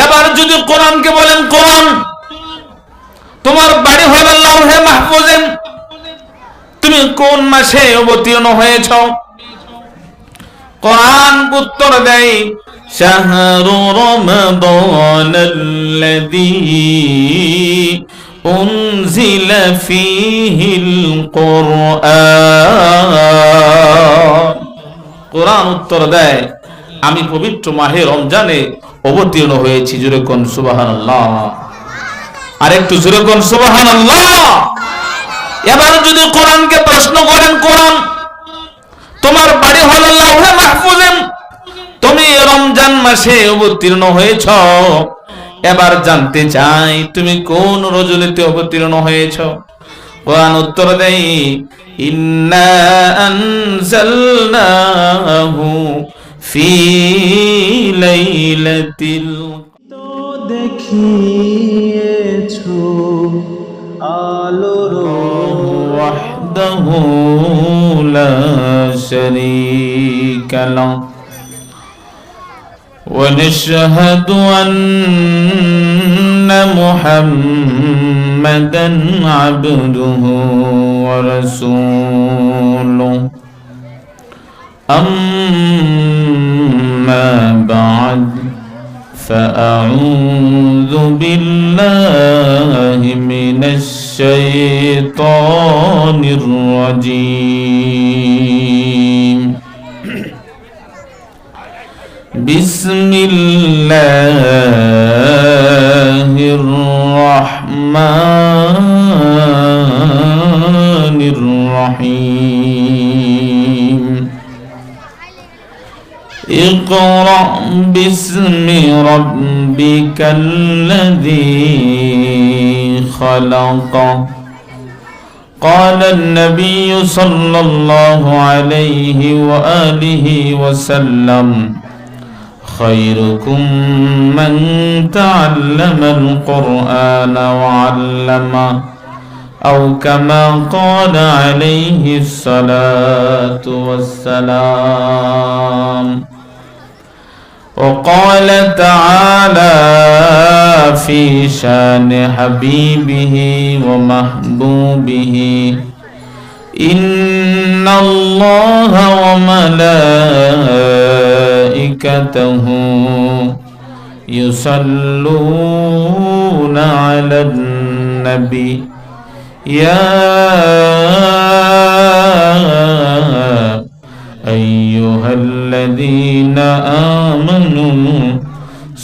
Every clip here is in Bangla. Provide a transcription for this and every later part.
এবার যদি কোরআনকে বলেন, কোরআন তোমার বাড়ি হবে লাউহে মাহফুজে, তুমি কোন মাসে অবতীর্ণ হয়েছ? কোরআন উত্তর দেয়, শাহরু রমাদানাল্লাযী উনজিলা ফীহিল কুরআন। কোরআন উত্তর দেয়, আমি পবিত্র মাহে রমজানে অবতীর্ণ হয়েছি। জোরে কোন সুবহানাল্লাহ, আরেকটু জোরে কোন সুবহানাল্লাহ। এবার যদি কোরআনকে প্রশ্ন করেন, কোরআন তোমার বাড়ি হলো লাউহে মাহফুজে, তুমি রমজান মাসে অবতীর্ণ হয়েছ, এবার জানতে চাই তুমি কোন রজনীতে অবতীর্ণ হয়েছ? কোরআন উত্তর দেয়, ইন্না আনজালনাহু ফি লাইলাতিল। তো দেখিয়েছো আলোর ওয়াহদাহু লা শারীকা লাহু ওয়া নাশহাদু আন্না মুহাম্মাদান আবদুহু ওয়া রাসূলুহু। أما بعد فأعوذ بالله من الشيطان الرجيم. بسم الله الرحمن الرحيم. اقرأ باسم ربك الذي خلق. قال النبي صلى الله عليه وآله وسلم خيركم من تعلم القرآن وعلمه أو كما قال عليه الصلاة والسلام. وقال تعالى في شان حبيبه ومحبوبه إن الله وملائكته يصلون على النبي يا أيها الذين آمنوا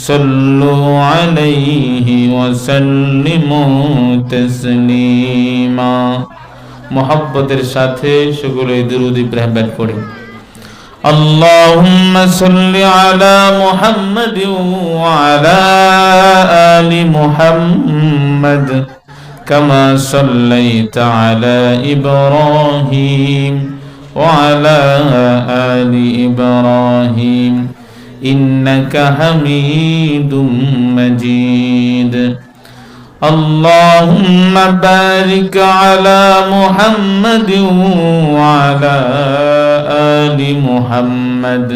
صلوا عليه وسلموا تسليما. محبতের সাথে সকলে দুরূদ ইব্রাহিম পাঠ করি। اللهم صل على محمد وعلى آل محمد كما صليت على إبراهيم وعلى آل إبراهيم إنك حميد مجيد. اللهم بارك على محمد وعلى آل محمد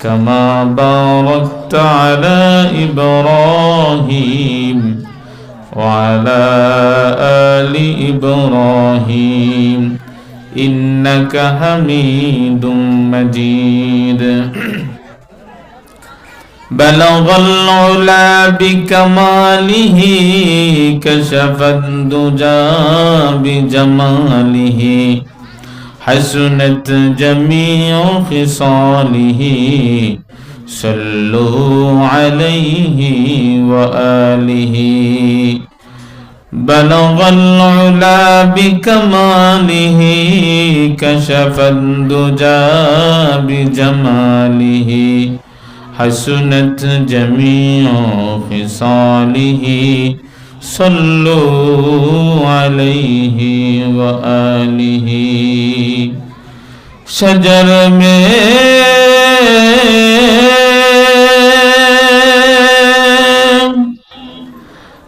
كما باركت على إبراهيم وعلى آل إبراهيم إنك حميد مجيد. بلغ العلا بكماله كشف الدجى بجماله حسنت جميع خصاله صلوا عليه وآله. بلغ العلا بكماله كشف الدجى بجماله حسنت جميع خصاله صلوا عليه وآله. شجر میں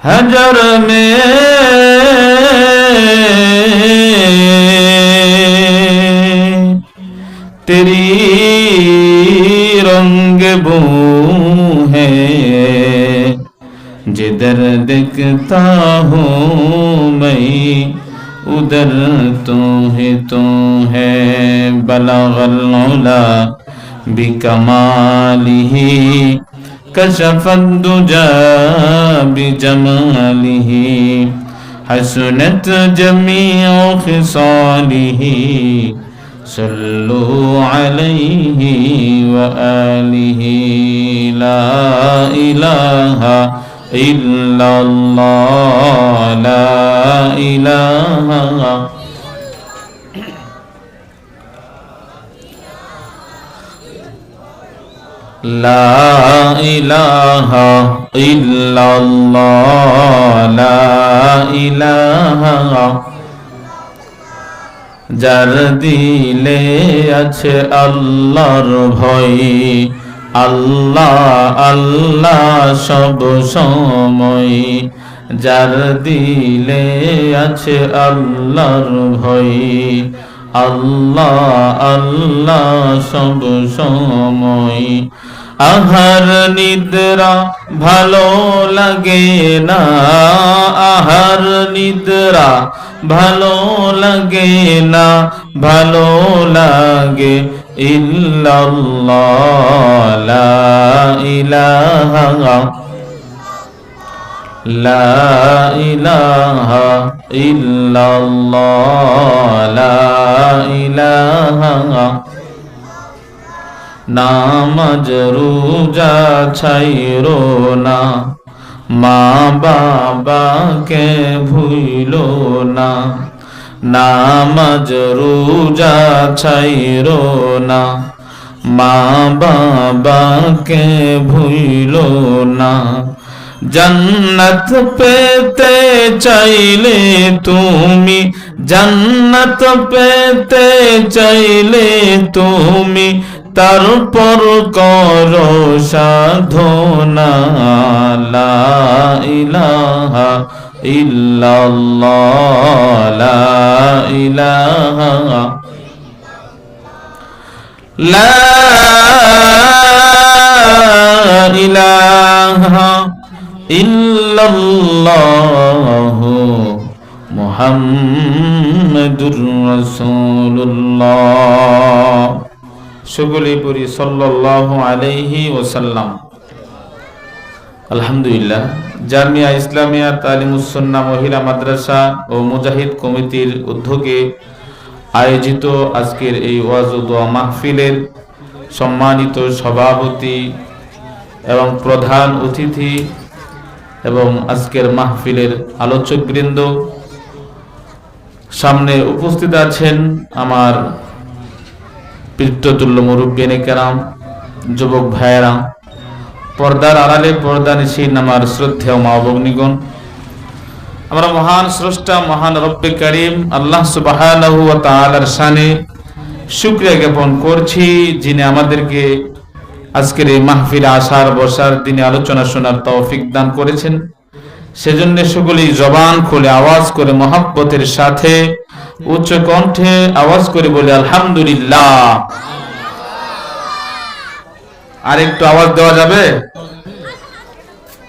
حجر میں تیری رنگ بو ہے जिधर दिखता हूँ मैं उधर तू है बलगल उला बिकमालिही कशफद दुजा बिजमालिही हसनत जमीउ खिसालिही सल्लु अलैहि व आलिहि ला इलाहा इल्लल्लाह ला इलाहा ला इलाहा इल्लल्लाह ला इलाहा যার দিলে আছে আল্লাহর ভয় আল্লাহ আল্লাহ সব সময় যার দিলে আছে আল্লাহর ভয় আল্লাহ আল্লাহ সব সময় আহার নিদ্রা ভালো লাগে না আহার নিদ্রা ভালো লাগে না ভালো লাগে ইল্লাল্লাহ লা ইলাহা লা ইলাহা ইল্লাল্লাহ লা ইলাহা নামাজ রোজা ছাইরো না মা বাবাকে ভুইলো না নামাজ রোজা ছাইরো না মা বাবাকে ভুইলো না জান্নাত পেতে চাইলে তুমি জান্নাত পেতে চাইলে তুমি তারপর করো সাধনা লা ইলাহা ইল্লাল্লাহ লা ইলাহা লা ইলাহা ইল্লাল্লাহ মুহাম্মাদুর রাসূলুল্লাহ সকলেই পড়ি সাল্লাল্লাহু আলাইহি ওয়াসাল্লাম। আলহামদুলিল্লাহ, জামিয়া ইসলামিয়া তালিমুস সুন্নাহ মহিলা মাদ্রাসা ও মুজাহিদ কমিটির উদ্যোগে আয়োজিত আজকের এই ওয়াজ ও দোয়া মাহফিলের সম্মানিত সভাপতি এবং প্রধান অতিথি এবং আজকের মাহফিলের আলোচকবৃন্দ, সামনে উপস্থিত আছেন আমার পিতৃতুল্য মুরব্বিয়ানে কেরাম, যুবক ভাইয়েরা, পর্দার আড়ালে পর্দা নিশীন আমার শ্রদ্ধেয় মা ভগ্নীগণ, আমরা মহান স্রষ্টা মহান রব্বে কারীম আল্লাহ সুবহানাহু ওয়া তাআলার শানে শুকরিয়া জ্ঞাপন করছি, যিনি আমাদেরকে আজকের এই মাহফিলে আসার বসার দিনে আলোচনা শোনার তৌফিক দান করেছেন। সেজন্য সকলেই জবান খুলে আওয়াজ করে মহব্বতের সাথে উচ্চ কণ্ঠে আওয়াজ করে বলে আলহামদুলিল্লাহ। আর একটু আওয়াজ দেওয়া যাবে?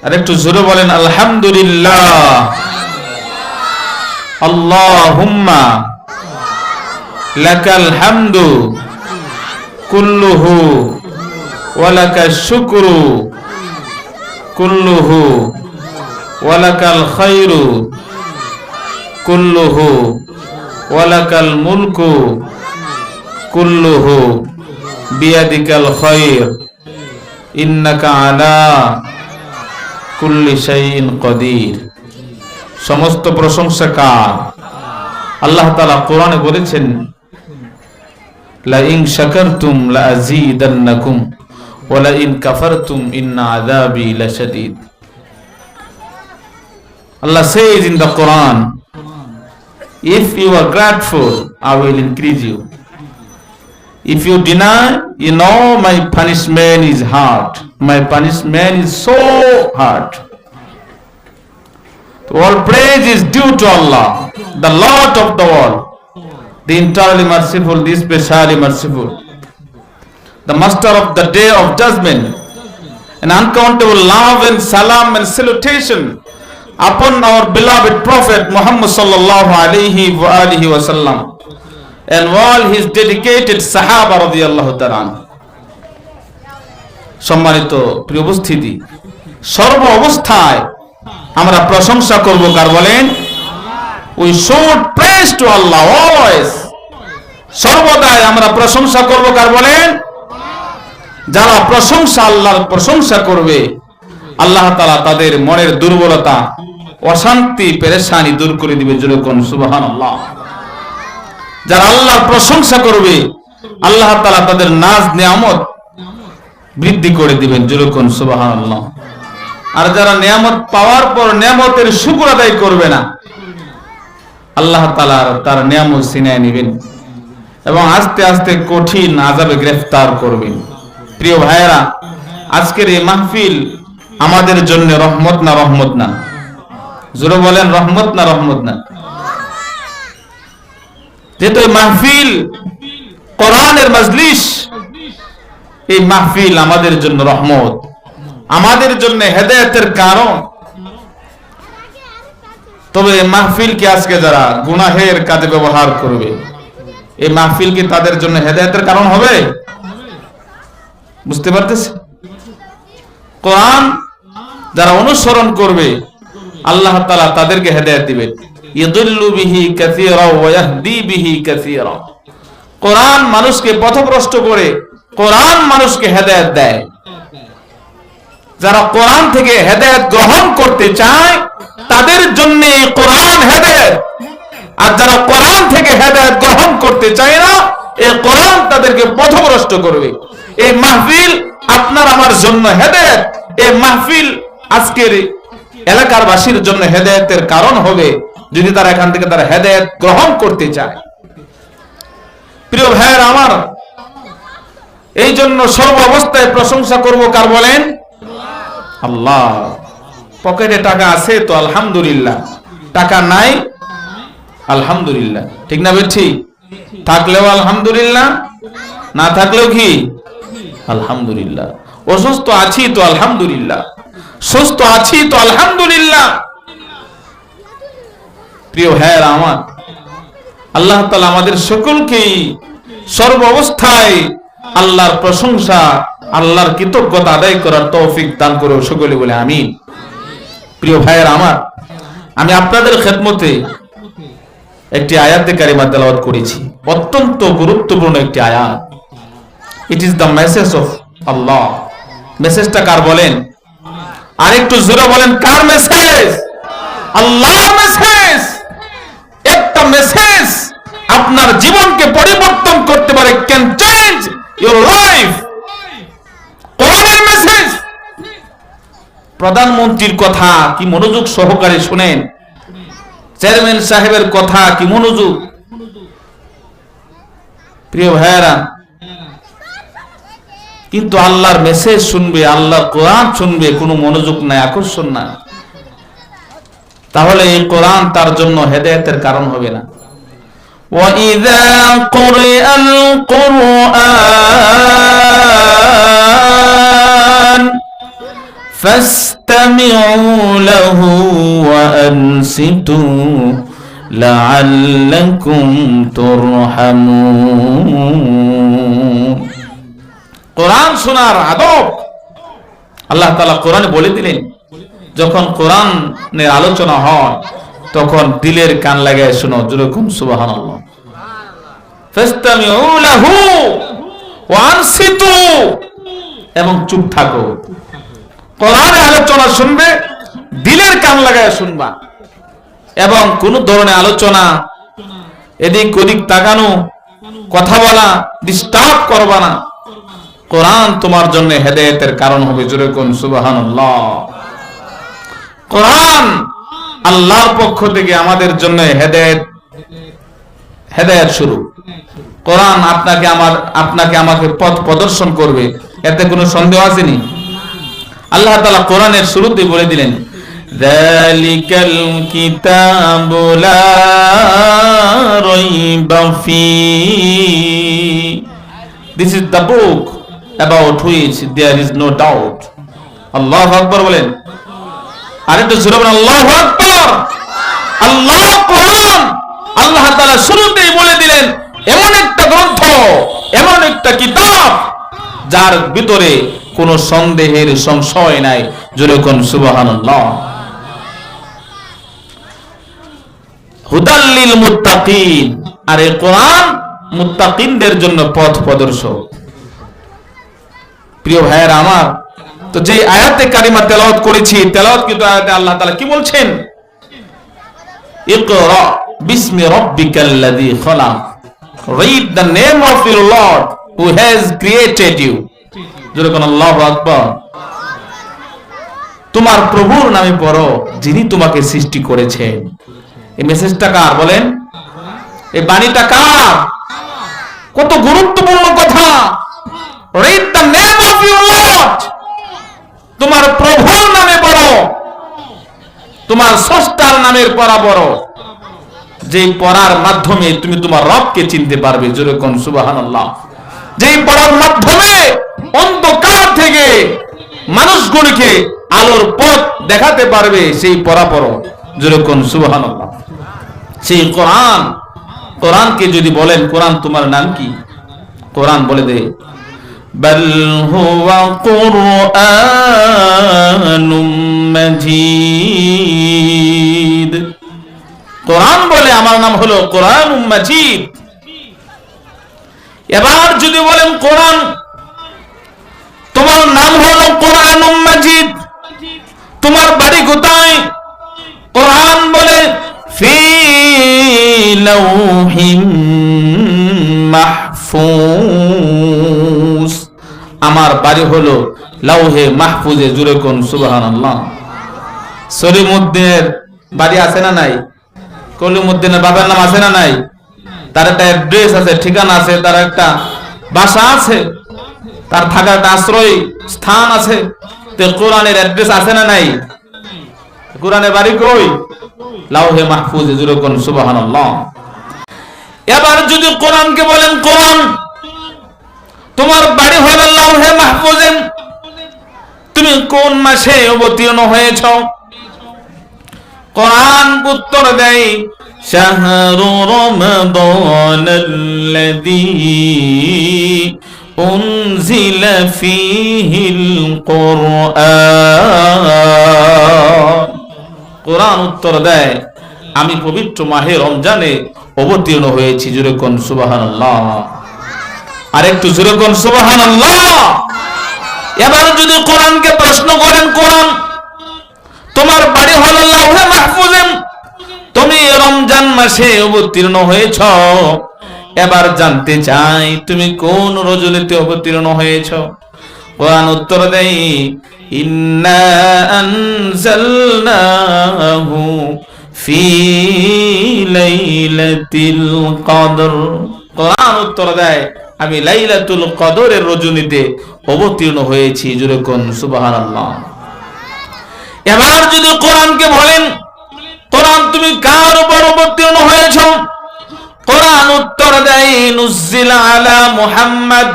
আর একটু জোরে বলেন আলহামদুলিল্লাহ। আল্লাহুম্মা লাকাল হামদু কুল্লুহু ওয়া লাকাশ শুকরু কুল্লুহু ওয়া লাকাল খায়রু কুল্লুহু ওয়া লাকাল মুলকু কুল্লুহু বিয়াদিকাল খায়র ইন্নাকা আলা কুল্লি শাইইন কাদির। সমস্ত প্রশংসা কার? আল্লাহ তাআলা কোরআনে বলেছেন, লা ইন শাকারতুম লা আযীদান্নাকুম ওয়া লা ইন কাফারতুম ইন্না আযাবি লাশাদীদ। Allah says in the Quran, if you are grateful, I will increase you. If you deny, you know my punishment is hard. My punishment is so hard. All praise is due to Allah, the Lord of the world, the entirely merciful, the especially merciful, the master of the day of judgment, an uncountable love and salam and salutation upon our beloved Prophet Muhammad sallallahu alaihi wasallam and all his dedicated Sahaba radiyallahu ta'ala. সম্মানিত প্রিয় উপস্থিতি, সর্ব অবস্থায় আমরা প্রশংসা করব কার বলেন? We should praise to Allah always. সর্বদাই আমরা প্রশংসা করব কার বলেন? যারা প্রশংসা আল্লাহর প্রশংসা করবে আল্লাহ তাআলা তাদের মনের দুর্বলতা, অশান্তি, পেরেশানি দূর করে দিবে। জোরে কোন সুবহানাল্লাহ। যারা আল্লাহর প্রশংসা করবে আল্লাহ তাআলা তাদের নাজ নিয়ামত বৃদ্ধি করে দিবেন। জোরে কোন সুবহানাল্লাহ। আর যারা নিয়ামত পাওয়ার পর নিয়ামতের শুকর আদায় করবে না আল্লাহ তাআলা তার নিয়ামত ছিনিয়ে নেবেন এবং আস্তে আস্তে কঠিন আযাবে গ্রেফতার করবেন। প্রিয় ভাইয়েরা, আজকের এই মাহফিল আমাদের জন্য রহমত না রহমত না? জোরে বলেন, রহমত না রহমত না? যেহেতু এই মাহফিল কোরআনের মজলিস, এই মাহফিল আমাদের জন্য রহমত, আমাদের জন্য হেদায়েতের কারণ। তবে এই মাহফিলকে আজকে যারা গুনাহের কাজে ব্যবহার করবে, এই মাহফিল কি তাদের জন্য হেদায়েতের কারণ হবে? বুঝতে পারতেছে? কোরআন যারা অনুসরণ করবে আল্লাহ তাআলা তাদেরকে হেদায়েত দিবেন। ইযিল্লু বিহি কাসীরা ওয়া ইয়াহদি বিহি কাসীরা। কোরআন মানুষকে পথভ্রষ্ট করে, কোরআন মানুষকে হেদায়েত দেয়। যারা কোরআন থেকে হেদায়েত গ্রহণ করতে চায় তাদের জন্য কোরআন হেদায়েত, আর যারা কোরআন থেকে হেদায়েত গ্রহণ করতে চায় না এই কোরআন তাদেরকে পথভ্রষ্ট করবে। এই মাহফিল আপনার আমার জন্য হেদায়েত। এই মাহফিল আজকের এলাকার বাসীর জন্য হেদায়েতের কারণ হবে যদি তারা এখান থেকে তারা হেদায়েত গ্রহণ করতে চায়। প্রিয় ভাইয়েরা আমার, এই জন্য সর্ব অবস্থায় প্রশংসা করব কার বলেন? আল্লাহ। পকেটে টাকা আছে তো আলহামদুলিল্লাহ, টাকা নাই আলহামদুলিল্লাহ, ঠিক না বেঠি? থাকলেও আলহামদুলিল্লাহ, না থাকলেও কি আলহামদুলিল্লাহ। অসুস্থ আছি তো আলহামদুলিল্লাহ, সুস্থ আছি তো আলহামদুলিল্লাহ। প্রিয় ভাইয়েরা আমার, আল্লাহ তাআলা আমাদের সকলকেই সর্ব অবস্থায় আল্লাহর প্রশংসা, আল্লাহর কৃতজ্ঞতা আদায় করার তৌফিক দান করে সকলে বলে আমিন। প্রিয় ভাইয়েরা আমার, আমি আপনাদের খেদমতে একটি আয়াতে কারিমা তেলাওয়াত করেছি, অত্যন্ত গুরুত্বপূর্ণ একটি আয়াত। It is the message of Allah. মেসেজটা কার বলেন? আরেকটু জোরে বলেন, কার মেসেজ? আল্লাহর মেসেজ। একটা মেসেজ আপনার জীবনকে পরিবর্তন করতে পারে, ক্যান চেঞ্জ ইওর লাইফ। কোরআনের মেসেজ। প্রধানমন্ত্রীর কথা কি মনোযোগ সহকারে শুনেন, চেয়ারম্যান সাহেবের কথা কি মনোযোগ। প্রিয় ভাইয়েরা, কিন্তু আল্লাহর মেসেজ শুনবে, আল্লাহর কোরআন শুনবে, কোনো মনোযোগ নাই, আকর্ষণ না, তাহলে এই কোরআন তার জন্য হেদায়েতের কারণ হবে না। وَإِذَا قُرِئَ الْقُرْآنُ فَاسْتَمِعُوا لَهُ وَأَنصِتُوا لَعَلَّكُمْ تُرْحَمُونَ। কোরআন শোনার আদব আল্লাহ তাআলা কোরআনে বলে দিলেন। যখন কোরআনের আলোচনা হয় তখন দিলের কান লাগায় শোনো। যেরকম সুবহানাল্লাহ। ফাস্তামিউ লাহু ওয়া আনসিতু, এবং চুপ থাকো। কোরআনের আলোচনা শুনবে, দিলের কান লাগায় শুনবা, এবং কোন ধরনের আলোচনা এদিক ওদিক তাকানো, কথা বলা, ডিস্টার্ব করবা না। কোরআন তোমার জন্য হেদায়েতের কারণ হবে। যেরকম সুবহানাল্লাহ। কোরআন আল্লাহর পক্ষ থেকে আমাদের জন্য হেদায়েত শুরু। কোরআন আপনাকে আমাকে পথ প্রদর্শন করবে, এতে কোনো সন্দেহ আসেনি। আল্লাহ তাআলা কোরআনের শুরুতে বলে দিলেন, যালিকাল কিতাবু লা রাইবা ফীহি। This is the book about which there is no doubt. আল্লাহু আকবার বলেন, আরেকটু জোরে বলেন আল্লাহু আকবার। আল্লাহ কোরআন, আল্লাহ তাআলা শুরুতেই বলে দিলেন এমন একটা গ্রন্থ, এমন একটা কিতাব যার ভিতরে কোনো সন্দেহের সংশয় নাই। জোরে কোন সুবহানাল্লাহ। হুদাল লিল মুত্তাকিন, আর এই কোরআন মুত্তাকিনদের জন্য পথ প্রদর্শক। প্রিয় ভাইয়েরা আমার, তো যে আয়াতে কারিমা তেলাওয়াত করেছি, তেলাওয়াত কিন্তু আয়াতে আল্লাহ তাআলা কি বলছেন? ইকরা বিসমি রাব্বিকাল্লাযী খালাক, read the name of your Lord who has created you. যেরকম আল্লাহু আকবার। তোমার প্রভুর নামে পড়ো যিনি তোমাকে সৃষ্টি করেছেন। এই মেসেজটা কার বলেন? এই বাণীটা কার? কত গুরুত্বপূর্ণ কথা। read the name of your Lord, তোমার প্রভুর নামে পড়ো, তোমার স্রষ্টার নামের পড়া পড়ো, যে পড়ার মাধ্যমে তুমি তোমার রবকে চিনতে পারবে। জোরে কোন সুবহানাল্লাহ। যেই পড়ার মাধ্যমে অন্ধকার থেকে মানুষগুলোকে আলোর পথ দেখাতে পারবে, সেই পড়া পড়ো। জোরে কোন সুবহানাল্লাহ। সেই কোরআন, কোরআনকে যদি বলেন কোরআন তোমার নাম কি? কোরআন বলে দে বাল হুয়া কুরআনুম মাজিদ। কোরআন বলে আমার নাম হলো কোরআনুম মাজিদ। এবার যদি বলেন কোরআন তোমার নাম হলো কোরআনুম মাজিদ, তোমার বাড়ি কোথায়? কোরআন বলে ফি লাউহিম মাহফুজ, আমার বাড়ি হলো লাউহে মাহফুজে। জুরে কোন সুবহানাল্লাহ। সলিমউদ্দিনের বাড়ি আছে না নাই? কলিমউদ্দিনের বাবার নাম আছে না নাই? তার একটা অ্যাড্রেস আছে, ঠিকানা আছে, তার একটা বাসা আছে, তার থাকার একটা আশ্রয় স্থান আছে। তো কোরআনের অ্যাড্রেস আছে না নাই? কোরআনের বাড়ি কই? লাউহে মাহফুজে। জুরে কোন সুবহানাল্লাহ। এবার যদি কোরআনকে বলেন কোরআন তোমার বাড়ি হলো লাউহে মাহফুজে, তুমি কোন মাসে অবতীর্ণ হয়েছ? কোরআন উত্তর দেয় শাহরু রমাদানাল্লাযী উনজিলা ফীহিল কুরআন। কোরআন উত্তর দেয় আমি পবিত্র মাহে রমজানে অবতীর্ণ হয়েছি। জোরে কোন সুবহানাল্লাহ। আর একটু জোরে কোন সুবহানাল্লাহ। এবার যদি কোরআনকে প্রশ্ন করেন কোরআন তোমার বাড়ি হলো লাউহে মাহফুজে, তুমি রমজান মাসে অবতীর্ণ হয়েছ, এবার জানতে চাই তুমি কোন রজনীতে অবতীর্ণ হয়েছ? কোরআন উত্তর দেয় ইন্না আনজালনাহু ফি লাইলাতিল কদর। কোরআন উত্তর দেয় আমি লাইলাতুল কদরের রজনীতে অবতীর্ণ হয়েছি। জোরে কোন সুবহানাল্লাহ। এবার যদি কোরআনকে বলেন কোরআন তুমি কার উপর অবতীর্ণ হয়েছ? কোরআন উত্তর দেয় নুজিলা আলা মুহাম্মদ,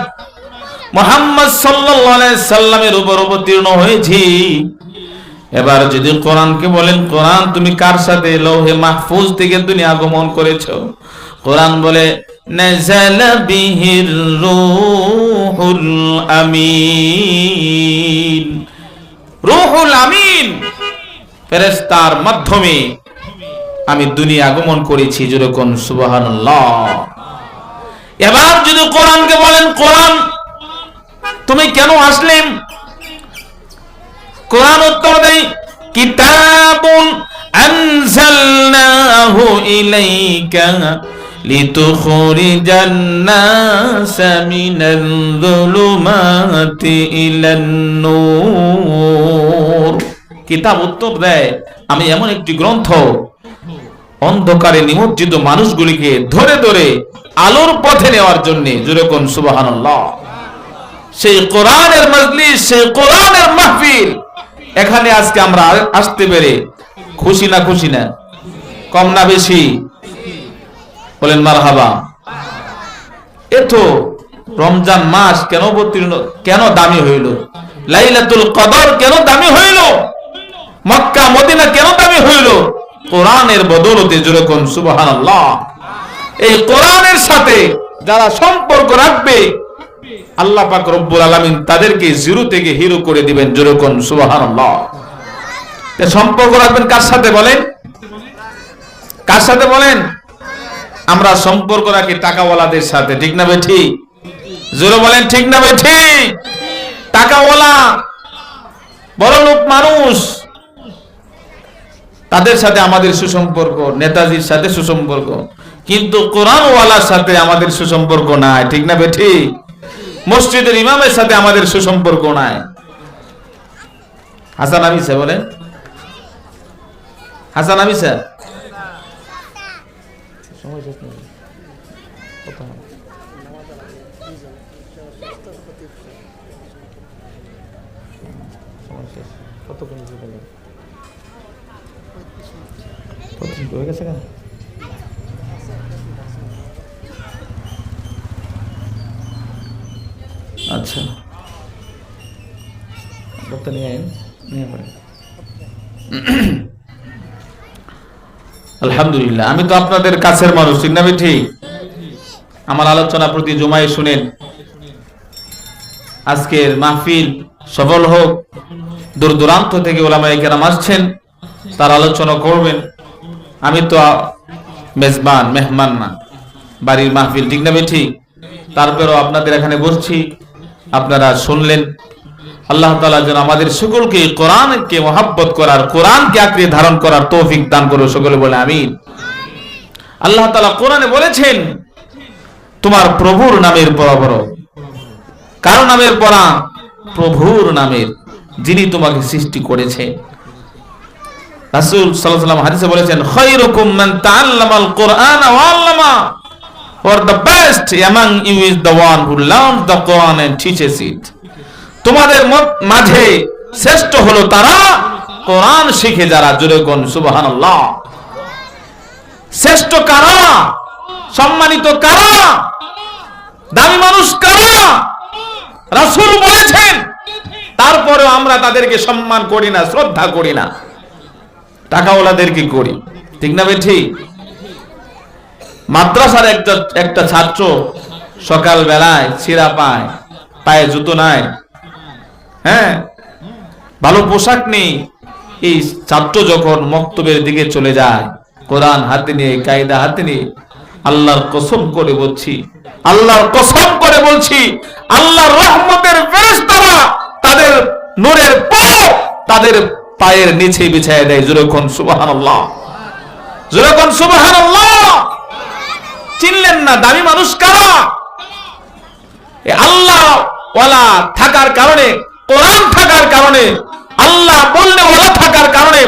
মুহাম্মদ সাল্লাল্লাহু আলাইহি সাল্লামের উপর অবতীর্ণ হয়েছি। এবার যদি কোরআনকে বলেন কোরআন তুমি কার সাথে লৌহে মাহফুজ থেকে দুনিয়া আগমন করেছো? কোরআন বলে নাযালা বিহির রূহুল আমিন, রূহুল আমিন ফেরেশতার মাধ্যমে আমি দুনিয়া আগমন করেছি। জোরে কোন সুবহানাল্লাহ। এবার যদি কোরআনকে বলেন কোরআন তুমি কেন আসলে? কোরআন উত্তর দেয় কিতাবুন আনজালনাহু ইলাইকা লিতুখরিজান নাসা মিনাল যুলুমাতি ইলান নূর। কিতাব উত্তর দেয় আমি এমন একটি গ্রন্থ অন্ধকারে নিমজ্জিত মানুষগুলিকে ধরে ধরে আলোর পথে নেওয়ার জন্য। জোরে কোন সুবহানাল্লাহ। সেই কোরআনের মজলিস, সেই কোরআনের মাহফিল, এখানে আজকে আমরা আসতে পেরে খুশি না? খুশি না? কম না বেশি? বলেন মারহাবা। এতো রমজান মাস কেন অবতীর্ণ, কেন দামি হইল? লাইলাতুল কদর কেন দামি হইল, মক্কা মদিনা কেন দামি হইল? কোরআনের বদৌলতে। জোরে কোন সুবহানাল্লাহ। এই কোরআনের সাথে যারা সম্পর্ক রাখবে আল্লাহ পাক রব্বুল আলামিন তাদেরকে জিরো থেকে হিরো করে দিবেন। জোরে কোন সুবহানাল্লাহ। সম্পর্ক রাখবেন কার সাথে বলেন? কার সাথে বলেন? আমরা সম্পর্ক রাখি টাকাওয়ালাদের সাথে, ঠিক না ভাই? ঠিক জোরে বলেন, ঠিক না ভাই? ঠিক। টাকাওয়ালা বড়লোক মানুষ, তাদের সাথে আমাদের সুসম্পর্ক, নেতাজির সাথে সুসম্পর্ক, কিন্তু কোরআনওয়ালার সাথে আমাদের সুসম্পর্ক নাই, ঠিক না ভাই? ঠিক। মসজিদের ইমামের সাথে আমাদের সুসম্পর্ক নাই। হাসান আমির সাহেব বলেন, হাসান আমির সাহেব আচ্ছা আলহামদুলিল্লাহ। আমি তো আপনাদের কাছের মানুষ, ঠিক না? ঠিক। আমার আলোচনা প্রতি জুমায় শুনেন। আজকের মাহফিল সফল হোক। দূর দূরান্ত থেকে ওলামায়ে কেরাম আসছেন, তার আলোচনা করবেন। আমি তো মেজবান, মেহমান না, বাড়ির মাহফিল, ঠিক না? ঠিক। তারপরেও আপনাদের এখানে বসছি, আপনারা শুনলেন। আল্লাহ তাআলা যেন আমাদের সকলকে কোরআনকে মহব্বত করার, কোরআনকে আঁকড়ে ধারণ করার তৌফিক দান করুন। সকলে বলে আমিন। আল্লাহ তাআলা কোরআনে বলেছেন, তোমার প্রভুর নামের পড়া পড়ো। কার নামের পড়া? প্রভুর নামের, যিনি তোমাকে সৃষ্টি করেছে। রাসূল সাল্লাল্লাহু আলাইহি ওয়াসাল্লাম হাদিসে বলেছেন, খায়রুকুম মান তাআল্লামাল কুরআন ওয়া আল্লামা, or the best among you is the one who learns the Quran and teaches it. তোমাদের মাঝে শ্রেষ্ঠ হলো তারা কোরআন শিখে যারা। জোরে কোন সুবহানাল্লাহ। শ্রেষ্ঠ কারা? সম্মানিত কারা? দামি মানুষ কারা? রাসূল বলেছেন। তারপরেও আমরা তাদেরকে সম্মান করি না, শ্রদ্ধা করি না, টাকাওয়ালাদেরকে করি, ঠিক না ভাই? ঠিক। মাদ্রাসার একটা ছাত্র সকাল বেলায় ছিঁড়া পায়, পায়ে জুতো নাই, হ্যাঁ, ভালো পোশাক নেই। এই ছাত্র যখন মক্তবের দিকে চলে যায়, কোরআন হাতে নিয়ে, কায়দা হাতে নিয়ে, আল্লাহর কসম করে বলছি, আল্লাহর কসম করে বলছি, আল্লাহর রহমতের ফেরেশতারা তাদের নূরের পথ তাদের পায়ের নিচে বিছায় দেয়। জোরে কোন সুবহানাল্লাহ। জোরে কোন সুবহানাল্লাহ। চিনলেন না দামি মানুষ কারা? আল্লাহ ওয়ালা থাকার কারণে, কোরআন থাকার কারণে, আল্লাহ বললে ওয়ালা থাকার কারণে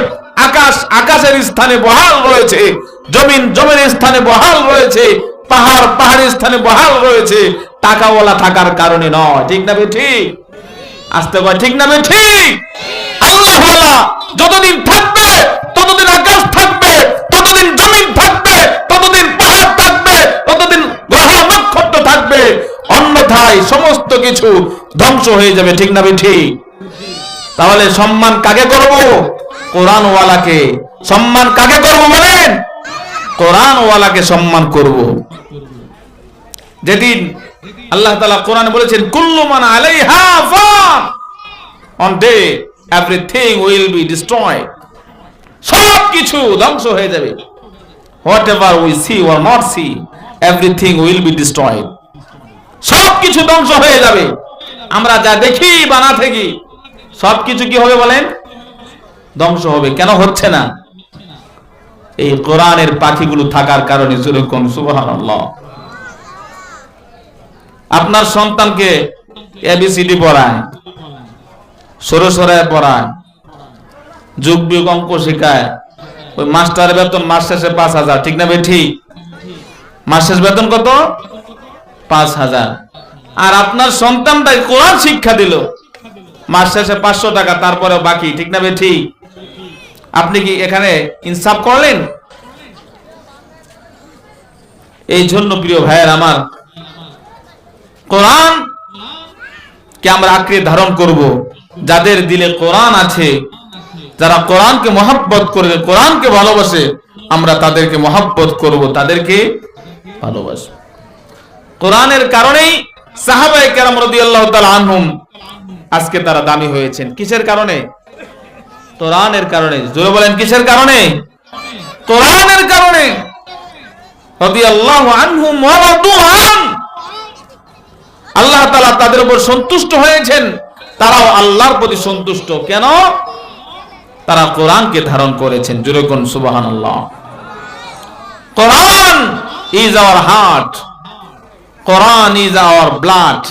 আকাশ আকাশের স্থানে বহাল রয়েছে, জমিন জমিনের স্থানে বহাল রয়েছে, পাহাড় পাহাড়ের স্থানে বহাল রয়েছে। টাকাওয়ালা থাকার কারণে নয়, ঠিক না ভাই? ঠিক। আসতে কয়, ঠিক না ভাই? ঠিক। আল্লাহ ওয়ালা যতদিন থাকবে ততদিন আকাশ থাকবে, ততদিন জমিন থাকবে, ততদিন পাহাড় থাকবে, ততদিন গ্রহ নক্ষত্র থাকবে। অন্যথায় সমস্ত কিছু ধ্বংস হয়ে যাবে, ঠিক না ভাই? ঠিক। তাহলে সম্মান কাকে করব? কোরআনওয়ালাকে। সম্মান কাকে করব বলেন? কোরআনওয়ালাকে সম্মান করব। যেদিন আল্লাহ তাআলা কোরআনে বলেছেন, কুল্লু মান আলাইহা fun, on day everything will be destroyed, সব কিছু ধ্বংস হয়ে যাবে। whatever we see or not see, everything will be destroyed, সব কিছু ধ্বংস হয়ে যাবে। আমরা যা দেখি বা না দেখি সব কিছু কি হবে বলেন? ধ্বংস হবে। কেন হচ্ছে না? এই কোরআনের পাখিগুলো থাকার কারণে। জোরে কোন সুবহানাল্লাহ। আপনার সন্তানকে এবিসিডি পড়ায়, সরসরায় পড়ায়, যোগ বিয়োগ অঙ্ক শেখায়, ওই মাস্টারের বেতন মাস শেষে 5,000, ঠিক না ভাই? ঠিক। মাস শেষ বেতন কত? 5,000। আর আপনার সন্তানটাই কোরআন শিক্ষা দিল, মাস শেষে 500 টাকা, তারপরে বাকি, ঠিক না ভাই? ঠিক। আপনি কি এখানে ইনসাফ করলেন? এই জন্য প্রিয় ভাইয়ের আমার, কোরআন কে আমরা আঁকড়ে ধারণ করব, যাদের দিলে কোরআন আছে, যারা কোরআনকে মহব্বত করবে, কোরআনকে ভালোবাসে, আমরা তাদেরকে মহব্বত করব, তাদেরকে ভালোবাসব। কোরআনের কারণেই সাহাবায়ে কেরাম রাদিয়াল্লাহু তাআলা আনহুম আজকে তারা দামি হয়েছেন। কিসের কারণে? কোরআনের কারণে। জোরে বলেন কিসের কারণে? কোরআনের কারণে। রাদিয়াল্লাহু আনহুম ওয়া রাদু আন, আল্লাহ তাআলা তাদের উপর সন্তুষ্ট হয়েছেন, তারাও আল্লাহর প্রতি সন্তুষ্ট। কেন? তারা কোরআনকে ধারণ করেছেন। জোরে কোন সুবহানাল্লাহ। Quran is our heart, Quran is our blood,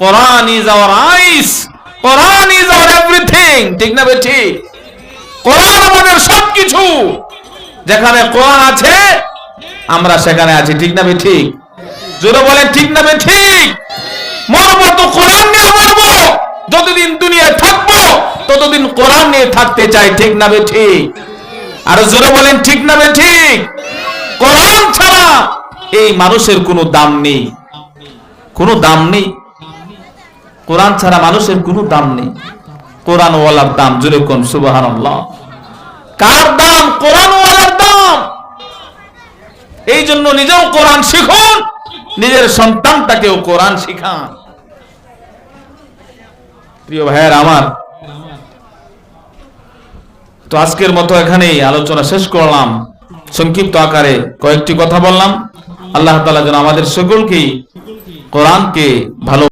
Quran is our eyes, Quran is our everything. ঠিক না বেঠি? কোরআন আমাদের সবকিছু। যেখানে কোরআন আছে আমরা সেখানে আছি। ঠিক না বেঠি? জোরে বলেন ঠিক না বেঠি? মরবো তো কোরআন নিয়ে মরবো, যতদিন দুনিয়ায় থাকবো ততদিন কোরআন নিয়ে থাকতে চাই। ঠিক না বেঠি? আর জোরে বলেন ঠিক না বেঠি? কোরআন ছাড়া এই মানুষের কোনো দাম নেই, কোনো দাম নেই। কোরআন ছাড়া মানুষের কোনো দাম নেই। কোরআন ওয়ালার দাম। জোরে কোন সুবহানাল্লাহ। কার দাম? কোরআন ওয়ালার দাম। এই জন্য নিজেও কোরআন শিখুন, নিজের সন্তানটাকেও কোরআন শিখান। প্রিয় ভাইয়ের আমার, তো আজকের মতো এখানেই আলোচনা শেষ করলাম। সংক্ষিপ্ত আকারে কয়েকটি কথা বললাম। আল্লাহ তাআলা যেন আমাদের সকলকেই কোরআনকে ভালো